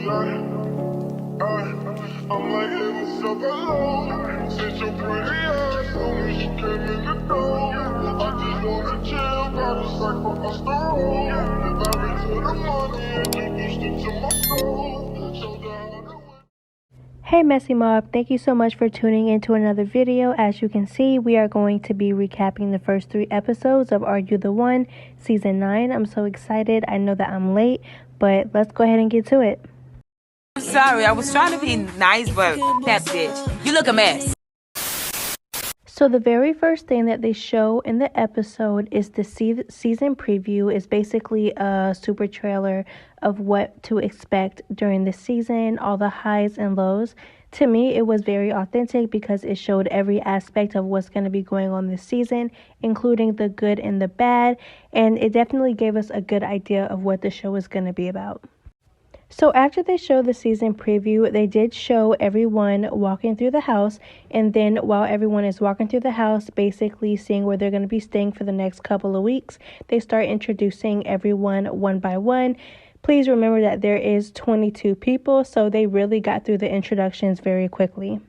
I'm like, hey, what's up, hello? Since your pretty ass told me she came in the door. I just wanna chill, got a sack for us to roll. Married to the money, introduced it to my soul. Showed her how to win. Hey Messy Mob, thank you so much for tuning into another video. As you can see, we are going to be recapping the first 3 episodes of Are You the One? Season 9. I'm so excited. I know that I'm late, but let's go ahead and get to it. I'm sorry, I was trying to be nice, but that bitch, you look a mess. So the very first thing that they show in the episode is the season preview. Is basically a super trailer of what to expect during the season, all the highs and lows. To me, it was very authentic because it showed every aspect of what's going to be going on this season, including the good and the bad, and it definitely gave us a good idea of what the show is going to be about. So after they showed the season preview, they did show everyone walking through the house, and then while everyone is walking through the house, basically seeing where they're going to be staying for the next couple of weeks, they start introducing everyone one by one. Please remember that there is 22 people, so they really got through the introductions very quickly.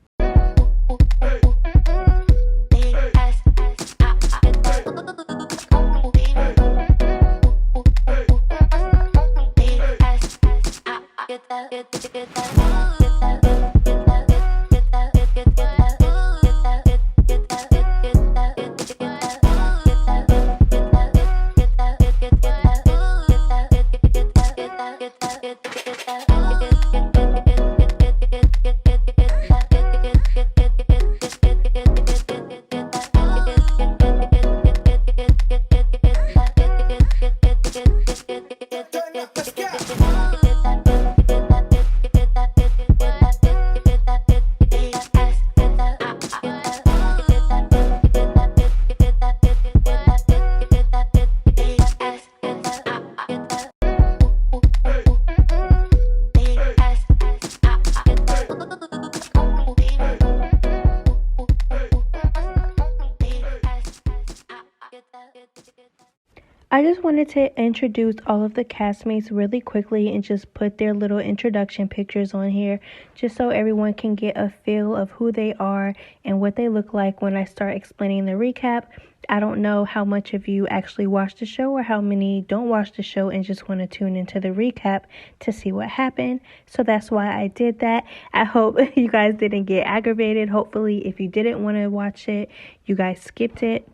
I just wanted to introduce all of the castmates really quickly and just put their little introduction pictures on here just so everyone can get a feel of who they are and what they look like when I start explaining the recap. I don't know how much of you actually watch the show or how many don't watch the show and just want to tune into the recap to see what happened. So that's why I did that. I hope you guys didn't get aggravated. Hopefully, if you didn't want to watch it, you guys skipped it.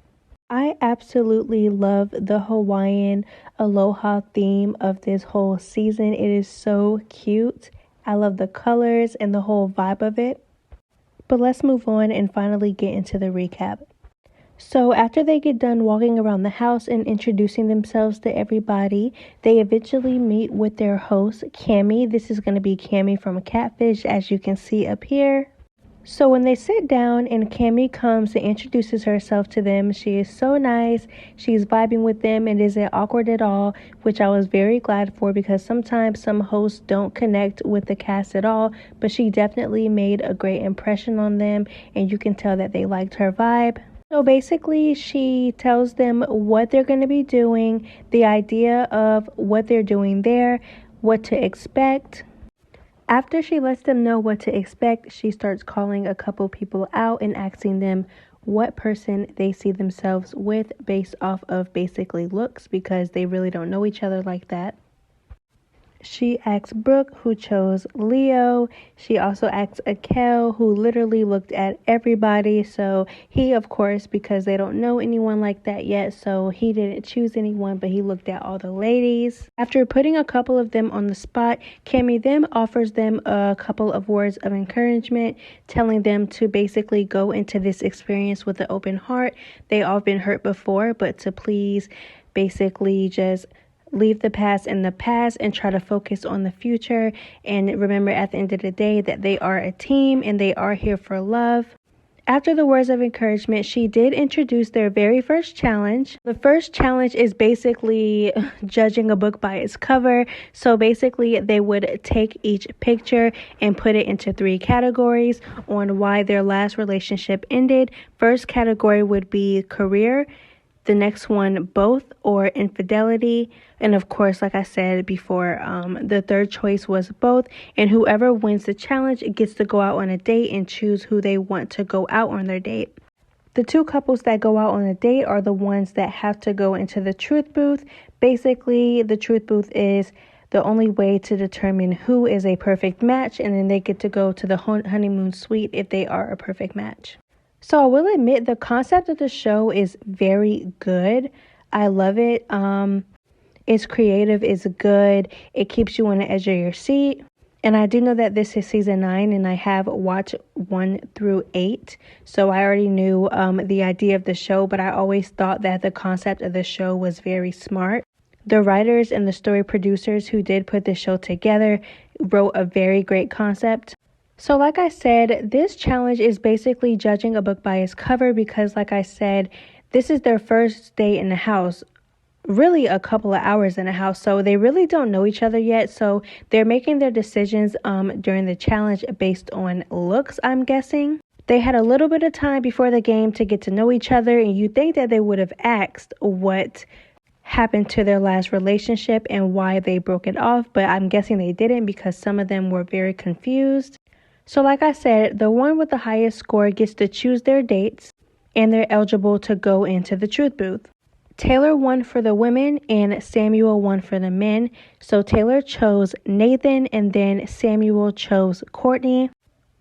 I absolutely love the Hawaiian aloha theme of this whole season. It is so cute. I love the colors and the whole vibe of it. But let's move on and finally get into the recap. So after they get done walking around the house and introducing themselves to everybody, they eventually meet with their host, Cammy. This is going to be Cammy from Catfish, as you can see up here. So when they sit down and Cammy comes and introduces herself to them, she is so nice. She's vibing with them and isn't awkward at all, which I was very glad for because sometimes some hosts don't connect with the cast at all, but she definitely made a great impression on them and you can tell that they liked her vibe. So basically, she tells them what they're going to be doing, the idea of what they're doing there, what to expect. After she lets them know what to expect, she starts calling a couple people out and asking them what person they see themselves with based off of basically looks because they really don't know each other like that. She asks Brooke, who chose Leo. She also asks Akel, who literally looked at everybody. So he, of course, because they don't know anyone like that yet, so he didn't choose anyone, but he looked at all the ladies. After putting a couple of them on the spot, Cammy then offers them a couple of words of encouragement, telling them to basically go into this experience with an open heart. They all been hurt before, but to please basically just leave the past in the past and try to focus on the future. And remember at the end of the day that they are a team and they are here for love. After the words of encouragement, she did introduce their very first challenge. The first challenge is basically judging a book by its cover. So basically, they would take each picture and put it into 3 categories on why their last relationship ended. First category would be career. The next one, both or infidelity. And of course, like I said before, the third choice was both. And whoever wins the challenge gets to go out on a date and choose who they want to go out on their date. The two couples that go out on a date are the ones that have to go into the truth booth. Basically, the truth booth is the only way to determine who is a perfect match, and then they get to go to the honeymoon suite if they are a perfect match. So I will admit the concept of the show is very good. I love it. It's creative, it's good. It keeps you on the edge of your seat. And I do know that this is season 9 and I have watched 1 through 8. So I already knew the idea of the show, but I always thought that the concept of the show was very smart. The writers and the story producers who did put the show together wrote a very great concept. So like I said, this challenge is basically judging a book by its cover because like I said, this is their first day in the house, really a couple of hours in the house. So they really don't know each other yet. So they're making their decisions during the challenge based on looks, I'm guessing. They had a little bit of time before the game to get to know each other, and you think that they would have asked what happened to their last relationship and why they broke it off, but I'm guessing they didn't because some of them were very confused. So like I said, the one with the highest score gets to choose their dates and they're eligible to go into the truth booth. Taylor won for the women and Samuel won for the men. So Taylor chose Nathan and then Samuel chose Courtney.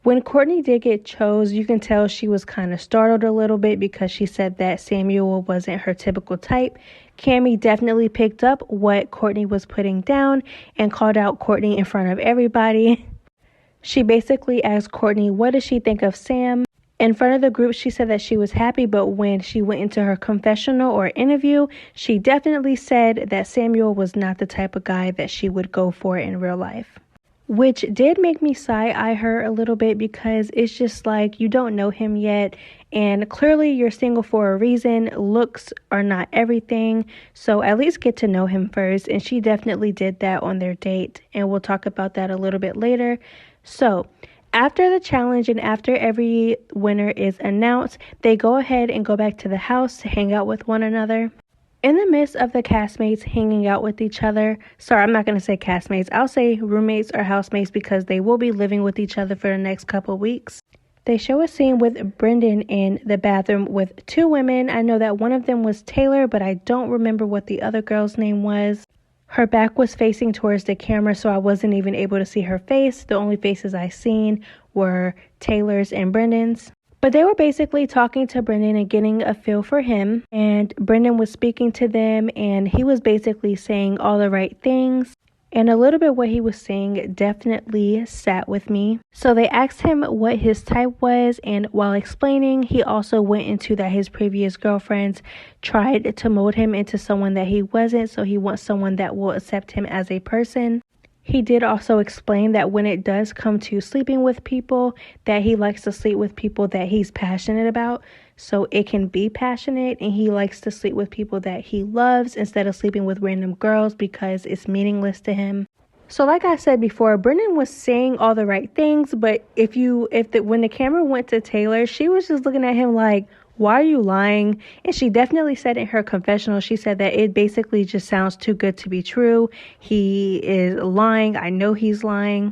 When Courtney did get chose, you can tell she was kind of startled a little bit because she said that Samuel wasn't her typical type. Cammie definitely picked up what Courtney was putting down and called out Courtney in front of everybody. She basically asked Courtney, what does she think of Sam? In front of the group, she said that she was happy, but when she went into her confessional or interview, she definitely said that Samuel was not the type of guy that she would go for in real life. Which did make me side-eye her a little bit because it's just like you don't know him yet and clearly you're single for a reason. Looks are not everything, so at least get to know him first, and she definitely did that on their date, and we'll talk about that a little bit later. So after the challenge and after every winner is announced, they go ahead and go back to the house to hang out with one another. In the midst of the castmates hanging out with each other, sorry, I'm not going to say castmates, I'll say roommates or housemates because they will be living with each other for the next couple weeks. They show a scene with Brendan in the bathroom with 2 women. I know that one of them was Taylor, but I don't remember what the other girl's name was. Her back was facing towards the camera, so I wasn't even able to see her face. The only faces I seen were Taylor's and Brendan's. But they were basically talking to Brendan and getting a feel for him. And Brendan was speaking to them and he was basically saying all the right things. And a little bit what he was saying definitely sat with me. So they asked him what his type was, and while explaining, he also went into that his previous girlfriends tried to mold him into someone that he wasn't. So he wants someone that will accept him as a person. He did also explain that when it does come to sleeping with people, that he likes to sleep with people that he's passionate about. So it can be passionate, and he likes to sleep with people that he loves instead of sleeping with random girls because it's meaningless to him. So like I said before, Brendan was saying all the right things, but when the camera went to Taylor, she was just looking at him like, why are you lying? And she definitely said in her confessional, she said that it basically just sounds too good to be true. He is lying. I know he's lying.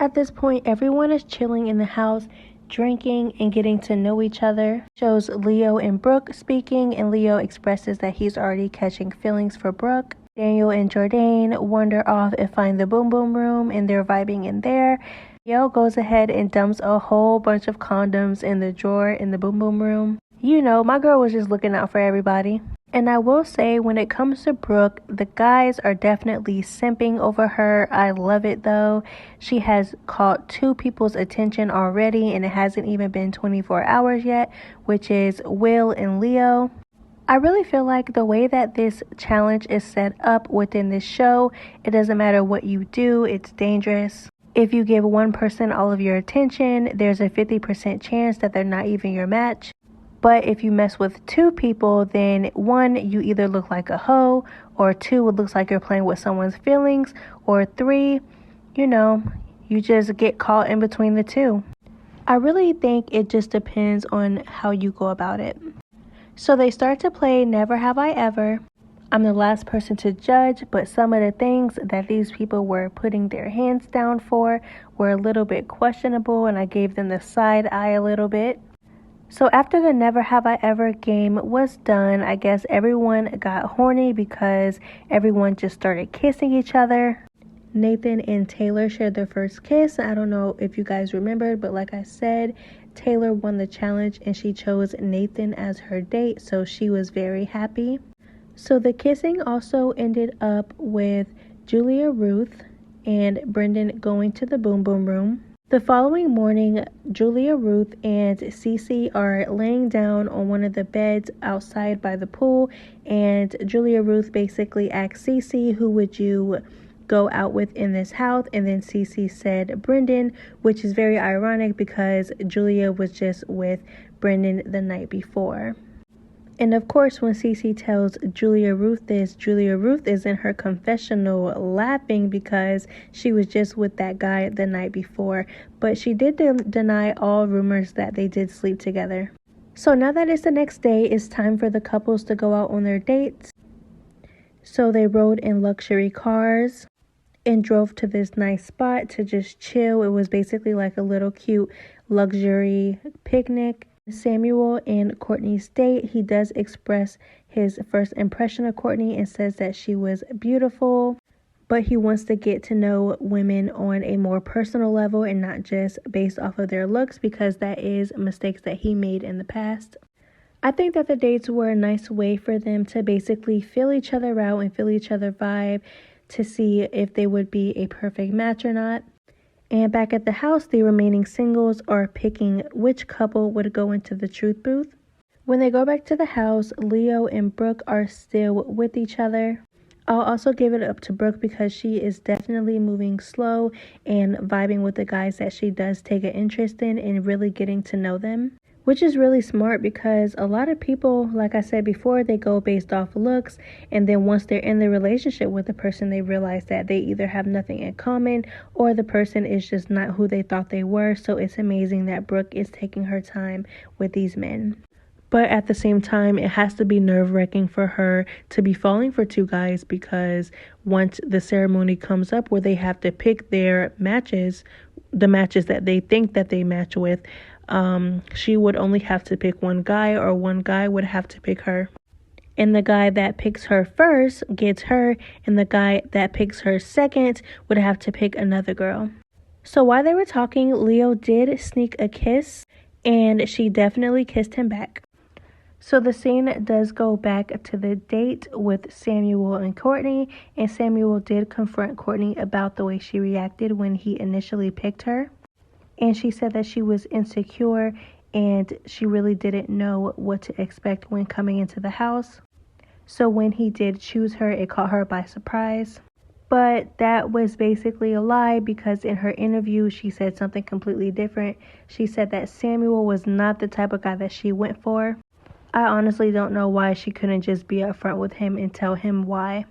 At this point, everyone is chilling in the house, drinking and getting to know each other. Shows Leo and Brooke speaking, and Leo expresses that he's already catching feelings for Brooke. Daniel and Jordan wander off and find the boom boom room, and they're vibing in there. Leo goes ahead and dumps a whole bunch of condoms in the drawer in the boom boom room. You know, my girl was just looking out for everybody. And I will say, when it comes to Brooke, the guys are definitely simping over her. I love it though. She has caught 2 people's attention already, and it hasn't even been 24 hours yet, which is Will and Leo. I really feel like the way that this challenge is set up within this show, it doesn't matter what you do, it's dangerous. If you give one person all of your attention, there's a 50% chance that they're not even your match. But if you mess with 2 people, then 1, you either look like a hoe, or 2, it looks like you're playing with someone's feelings, or 3, you just get caught in between the 2. I really think it just depends on how you go about it. So they start to play Never Have I Ever. I'm the last person to judge, but some of the things that these people were putting their hands down for were a little bit questionable, and I gave them the side eye a little bit. So after the Never Have I Ever game was done, I guess everyone got horny because everyone just started kissing each other. Nathan and Taylor shared their first kiss. I don't know if you guys remembered, but like I said, Taylor won the challenge and she chose Nathan as her date, so she was very happy. So the kissing also ended up with Julia Ruth and Brendan going to the Boom Boom Room. The following morning, Julia Ruth and Cece are laying down on one of the beds outside by the pool, and Julia Ruth basically asked Cece, who would you go out with in this house? And then Cece said Brendan, which is very ironic because Julia was just with Brendan the night before. And of course, when Cece tells Julia Ruth this, Julia Ruth is in her confessional laughing because she was just with that guy the night before. But she did deny all rumors that they did sleep together. So now that it's the next day, it's time for the couples to go out on their dates. So they rode in luxury cars and drove to this nice spot to just chill. It was basically like a little cute luxury picnic. Samuel and Courtney's date, he does express his first impression of Courtney and says that she was beautiful, but he wants to get to know women on a more personal level and not just based off of their looks, because that is mistakes that he made in the past. I think that the dates were a nice way for them to basically feel each other out and feel each other vibe to see if they would be a perfect match or not. And back at the house, the remaining singles are picking which couple would go into the truth booth. When they go back to the house, Leo and Brooke are still with each other. I'll also give it up to Brooke because she is definitely moving slow and vibing with the guys that she does take an interest in and really getting to know them. Which is really smart because a lot of people, like I said before, they go based off looks, and then once they're in the relationship with the person, they realize that they either have nothing in common or the person is just not who they thought they were. So it's amazing that Brooke is taking her time with these men. But at the same time, it has to be nerve-wracking for her to be falling for two guys, because once the ceremony comes up where they have to pick their matches, the matches that they think that they match with, she would only have to pick one guy, or one guy would have to pick her. And the guy that picks her first gets her, and the guy that picks her second would have to pick another girl. So while they were talking, Leo did sneak a kiss, and she definitely kissed him back. So the scene does go back to the date with Samuel and Courtney, and Samuel did confront Courtney about the way she reacted when he initially picked her. And she said that she was insecure and she really didn't know what to expect when coming into the house. So when he did choose her, it caught her by surprise. But that was basically a lie, because in her interview, she said something completely different. She said that Samuel was not the type of guy that she went for. I honestly don't know why she couldn't just be upfront with him and tell him why.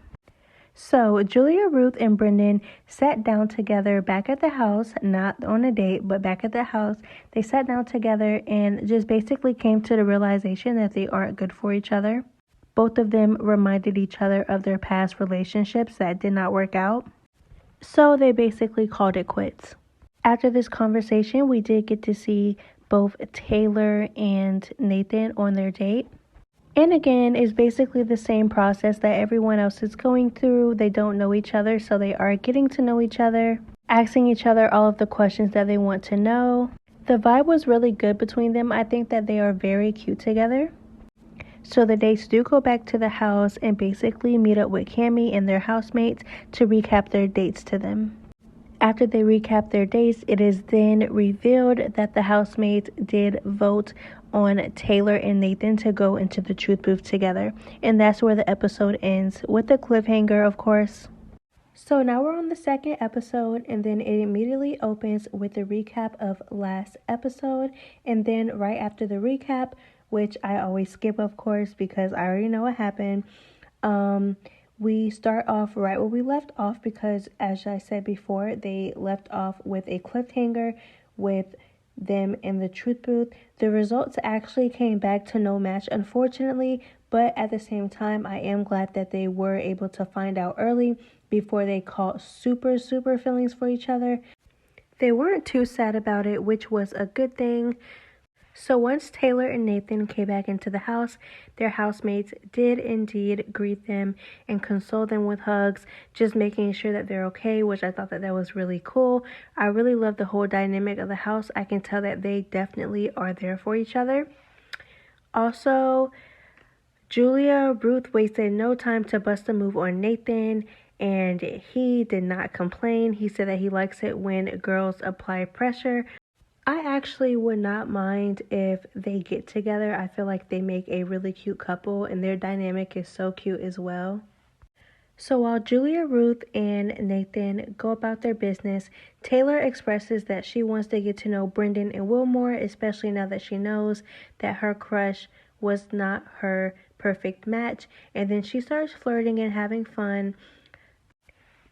So Julia Ruth and Brendan sat down together back at the house, not on a date, but back at the house. They sat down together and just basically came to the realization that they aren't good for each other. Both of them reminded each other of their past relationships that did not work out. So they basically called it quits. After this conversation, we did get to see both Taylor and Nathan on their date. And again, it's basically the same process that everyone else is going through. They don't know each other, so they are getting to know each other, asking each other all of the questions that they want to know. The vibe was really good between them. I think that they are very cute together. So the dates do go back to the house and basically meet up with Cammie and their housemates to recap their dates to them. After they recap their dates, it is then revealed that the housemates did vote on Taylor and Nathan to go into the truth booth together. And that's where the episode ends, with a cliffhanger, of course. So now we're on the second episode, and then it immediately opens with a recap of last episode. And then right after the recap, which I always skip, of course, because I already know what happened, we start off right where we left off, because as I said before, they left off with a cliffhanger with them in the truth booth. The results actually came back to no match, unfortunately, but at the same time, I am glad that they were able to find out early before they caught super feelings for each other. They weren't too sad about it, which was a good thing. So once Taylor and Nathan came back into the house, their housemates did indeed greet them and console them with hugs, just making sure that they're okay, which I thought that was really cool. I really love the whole dynamic of the house. I can tell that they definitely are there for each other. Also, Julia Ruth wasted no time to bust a move on Nathan, and he did not complain. He said that he likes it when girls apply pressure. I actually would not mind if they get together. I feel like they make a really cute couple and their dynamic is so cute as well. So while Julia Ruth and Nathan go about their business, Taylor expresses that she wants to get to know Brendan and Will more, especially now that she knows that her crush was not her perfect match. And then she starts flirting and having fun.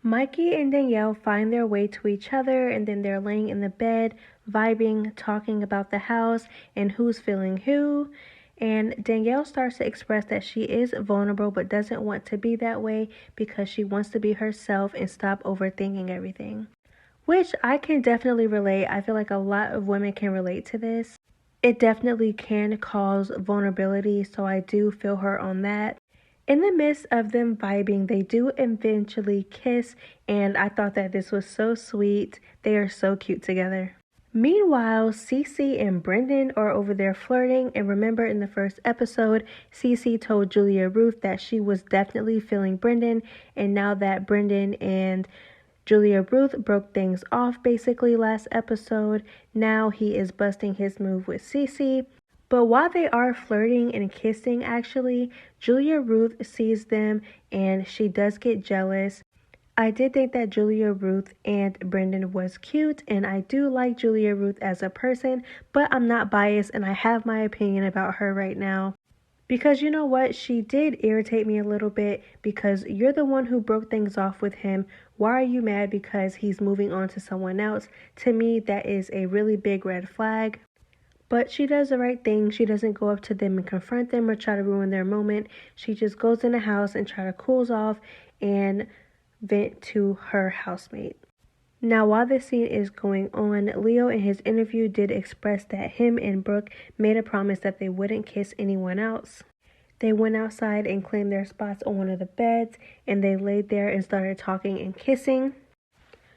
Mikey and Danielle find their way to each other, and then they're laying in the bed, vibing, talking about the house and who's feeling who. And Danielle starts to express that she is vulnerable but doesn't want to be that way because she wants to be herself and stop overthinking everything. Which I can definitely relate. I feel like a lot of women can relate to this. It definitely can cause vulnerability, so I do feel her on that. In the midst of them vibing, they do eventually kiss, and I thought that this was so sweet. They are so cute together. Meanwhile, Cece and Brendan are over there flirting, and remember in the first episode, Cece told Julia Ruth that she was definitely feeling Brendan, and now that Brendan and Julia Ruth broke things off basically last episode, now he is busting his move with Cece. But while they are flirting and kissing, actually, Julia Ruth sees them and she does get jealous. I did think that Julia Ruth and Brendan was cute, and I do like Julia Ruth as a person, but I'm not biased and I have my opinion about her right now. Because you know what? She did irritate me a little bit because you're the one who broke things off with him. Why are you mad because he's moving on to someone else? To me, that is a really big red flag. But she does the right thing. She doesn't go up to them and confront them or try to ruin their moment. She just goes in the house and try to cool off and vent to her housemate. Now, while this scene is going on, Leo in his interview did express that him and Brooke made a promise that they wouldn't kiss anyone else. They went outside and claimed their spots on one of the beds, and they laid there and started talking and kissing.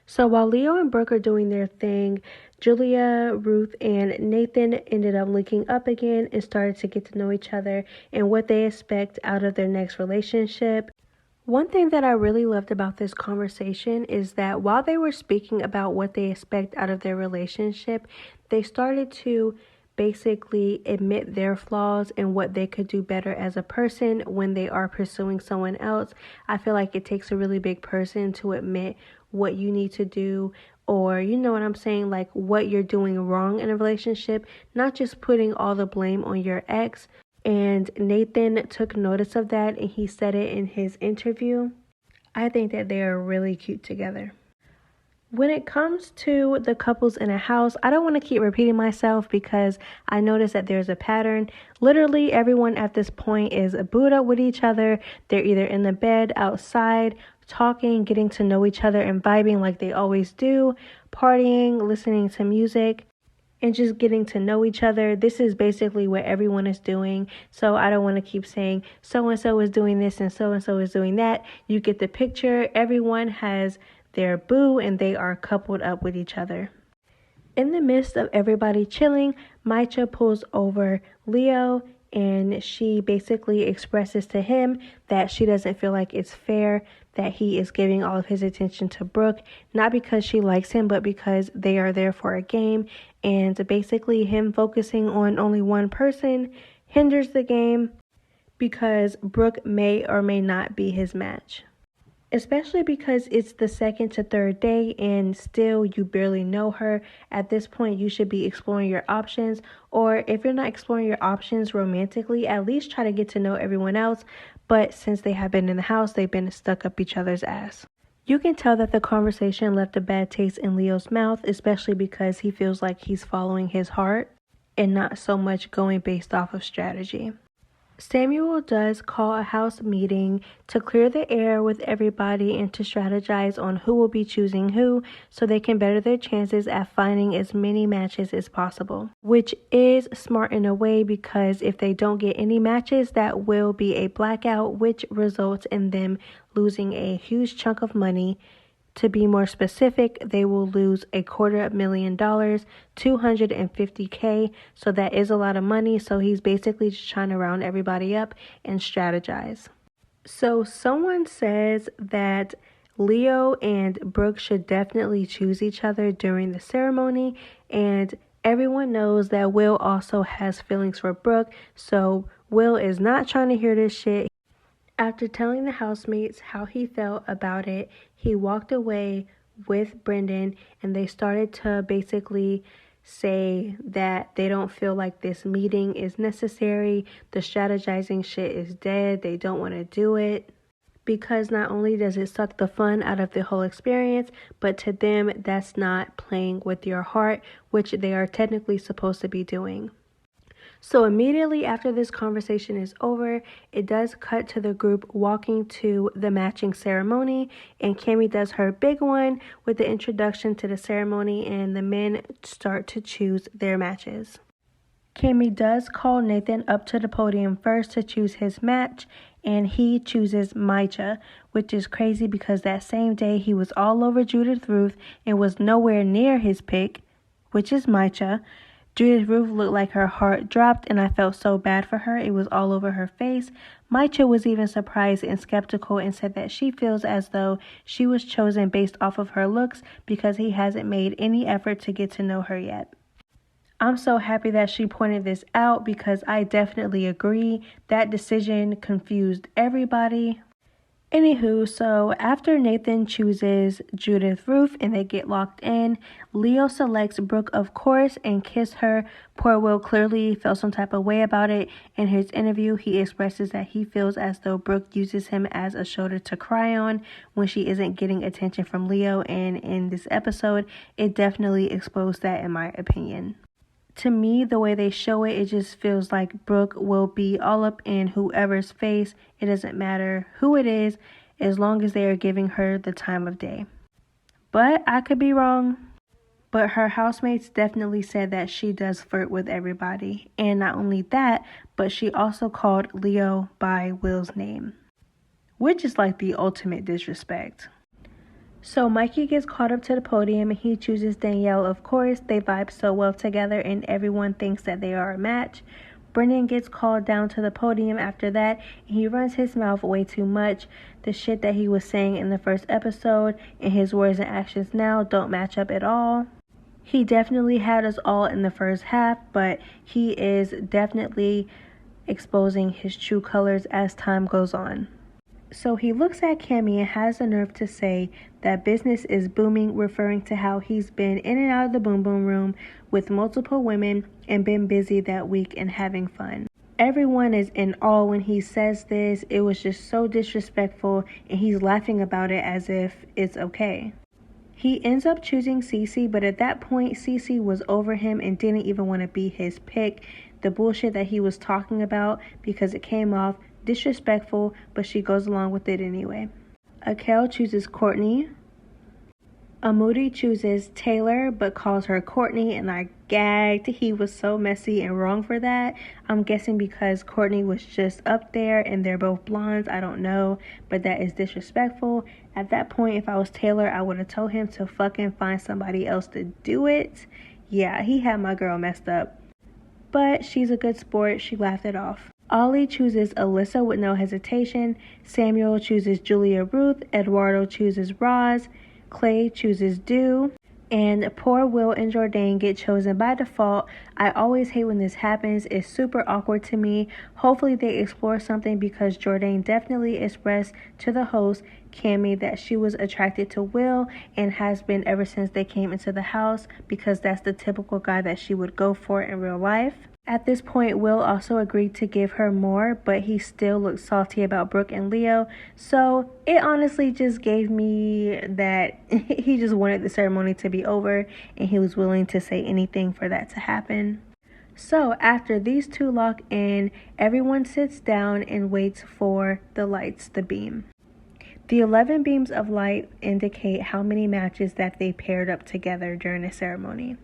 So while Leo and Brooke are doing their thing, Julia, Ruth, and Nathan ended up linking up again and started to get to know each other and what they expect out of their next relationship. One thing that I really loved about this conversation is that while they were speaking about what they expect out of their relationship, they started to basically admit their flaws and what they could do better as a person when they are pursuing someone else. I feel like it takes a really big person to admit what you need to do, or you know what I'm saying, like what you're doing wrong in a relationship, not just putting all the blame on your ex. And Nathan took notice of that and he said it in his interview. I think that they are really cute together. When it comes to the couples in a house, I don't want to keep repeating myself because I noticed that there's a pattern. Literally everyone at this point is booed up with each other. They're either in the bed, outside, talking, getting to know each other and vibing like they always do, partying, listening to music, and just getting to know each other. This is basically what everyone is doing. So I don't want to keep saying so-and-so is doing this and so-and-so is doing that. You get the picture. Everyone has their boo and they are coupled up with each other. In the midst of everybody chilling, Maicha pulls over Leo and she basically expresses to him that she doesn't feel like it's fair that he is giving all of his attention to Brooke, not because she likes him, but because they are there for a game. And basically him focusing on only one person hinders the game because Brooke may or may not be his match. Especially because it's the second to third day and still you barely know her. At this point, you should be exploring your options. Or if you're not exploring your options romantically, at least try to get to know everyone else. But since they have been in the house, they've been stuck up each other's ass. You can tell that the conversation left a bad taste in Leo's mouth, especially because he feels like he's following his heart and not so much going based off of strategy. Samuel does call a house meeting to clear the air with everybody and to strategize on who will be choosing who so they can better their chances at finding as many matches as possible. Which is smart in a way, because if they don't get any matches, that will be a blackout, which results in them losing a huge chunk of money. To be more specific, they will lose $250,000, $250K, so that is a lot of money. So he's basically just trying to round everybody up and strategize. So someone says that Leo and Brooke should definitely choose each other during the ceremony, and everyone knows that Will also has feelings for Brooke, so Will is not trying to hear this shit. After telling the housemates how he felt about it, he walked away with Brendan, and they started to basically say that they don't feel like this meeting is necessary. The strategizing shit is dead. They don't want to do it because not only does it suck the fun out of the whole experience, but to them, that's not playing with your heart, which they are technically supposed to be doing. So immediately after this conversation is over, it does cut to the group walking to the matching ceremony, and Cammy does her big one with the introduction to the ceremony, and the men start to choose their matches. Cammy does call Nathan up to the podium first to choose his match, and he chooses Mycha, which is crazy because that same day he was all over Judith Ruth and was nowhere near his pick, which is Mycha. Judith Ruth looked like her heart dropped, and I felt so bad for her. It was all over her face. Mycha was even surprised and skeptical and said that she feels as though she was chosen based off of her looks because he hasn't made any effort to get to know her yet. I'm so happy that she pointed this out because I definitely agree. That decision confused everybody. Anywho, so after Nathan chooses Judith Ruth and they get locked in, Leo selects Brooke, of course, and kiss her. Poor Will clearly felt some type of way about it. In his interview, he expresses that he feels as though Brooke uses him as a shoulder to cry on when she isn't getting attention from Leo, and in this episode, it definitely exposed that, in my opinion. To me, the way they show it, it just feels like Brooke will be all up in whoever's face. It doesn't matter who it is, as long as they are giving her the time of day. But I could be wrong. But her housemates definitely said that she does flirt with everybody. And not only that, but she also called Leo by Will's name, which is like the ultimate disrespect. So Mikey gets caught up to the podium and he chooses Danielle, of course. They vibe so well together and everyone thinks that they are a match. Brendan gets called down to the podium after that, and he runs his mouth way too much. The shit that he was saying in the first episode and his words and actions now don't match up at all. He definitely had us all in the first half, but he is definitely exposing his true colors as time goes on. So he looks at Cammy and has the nerve to say that business is booming, referring to how he's been in and out of the boom boom room with multiple women and been busy that week and having fun. Everyone is in awe when he says this. It was just so disrespectful, and he's laughing about it as if it's okay. He ends up choosing Cece, but at that point Cece was over him and didn't even want to be his pick. The bullshit that he was talking about, because it came off disrespectful, but she goes along with it anyway. Akel chooses Courtney. Amudi chooses Taylor but calls her Courtney, and I gagged. He was so messy and wrong for that. I'm guessing because Courtney was just up there and they're both blondes. I don't know, but that is disrespectful. At that point, if I was Taylor, I would have told him to fucking find somebody else to do it. Yeah, he had my girl messed up. But she's a good sport. She laughed it off. Ollie chooses Alyssa with no hesitation. Samuel chooses Julia Ruth. Eduardo chooses Roz. Clay chooses Dew. And poor Will and Jordan get chosen by default. I always hate when this happens. It's super awkward to me. Hopefully they explore something, because Jordan definitely expressed to the host, Cammy, that she was attracted to Will and has been ever since they came into the house, because that's the typical guy that she would go for in real life. At this point, Will also agreed to give her more, but he still looked salty about Brooke and Leo. So it honestly just gave me that he just wanted the ceremony to be over and he was willing to say anything for that to happen. So after these two lock in, everyone sits down and waits for the lights to beam. The 11 beams of light indicate how many matches that they paired up together during the ceremony.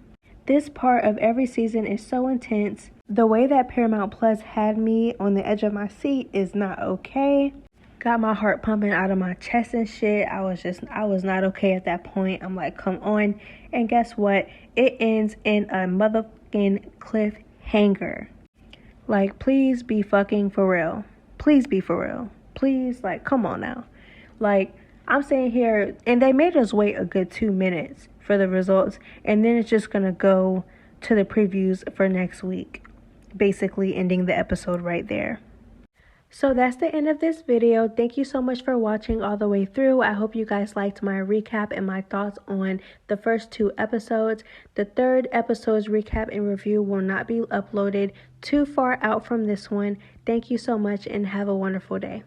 This part of every season is so intense. The way that Paramount Plus had me on the edge of my seat is not okay. Got my heart pumping out of my chest and shit. I was not okay at that point. I'm like, come on. And guess what? It ends in a motherfucking cliffhanger. Like, please be fucking for real. Please be for real. Please, like, come on now. Like, I'm sitting here, and they made us wait a good 2 minutes for the results, and then it's just gonna go to the previews for next week, basically ending the episode right there. So that's the end of this video. Thank you so much for watching all the way through. I hope you guys liked my recap and my thoughts on the first 2 episodes. The 3rd episode's recap and review will not be uploaded too far out from this one. Thank you so much and have a wonderful day.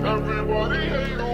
Everybody hate